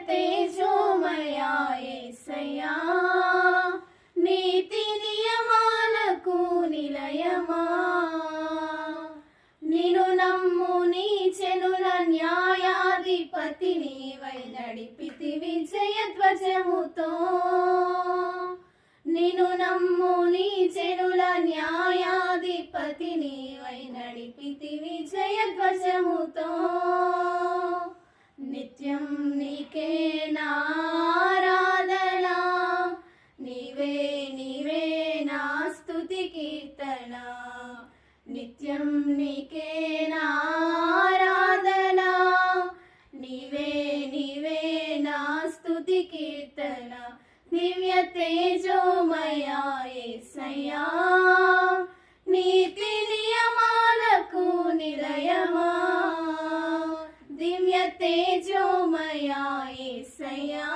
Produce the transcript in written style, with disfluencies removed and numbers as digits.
తేజోమయా యేసయ్యా, నీతి నియమాలకు నిలయమా, నిన్ను నమ్ము నీ చెనుల న్యాయాధిపతి నీవై నడిపితి విజయ ధ్వజముతో, నిన్ను నమ్ము నీ చెనుల న్యాయాధిపతి నీవై నడిపితి విజయ ధ్వజముతో, నిత్యం నీకే నారాధన, నీవే నీవే నా స్తుతి కీర్తన, నిత్యం నీకే నారాధన, నీవే నీవే నా స్తుతి కీర్తన, దివ్య తేజోమయా యేసయ్యా, నీతి నియమాలకు నిలయమా, దివ్య తేజోమయా యేసయ్యా,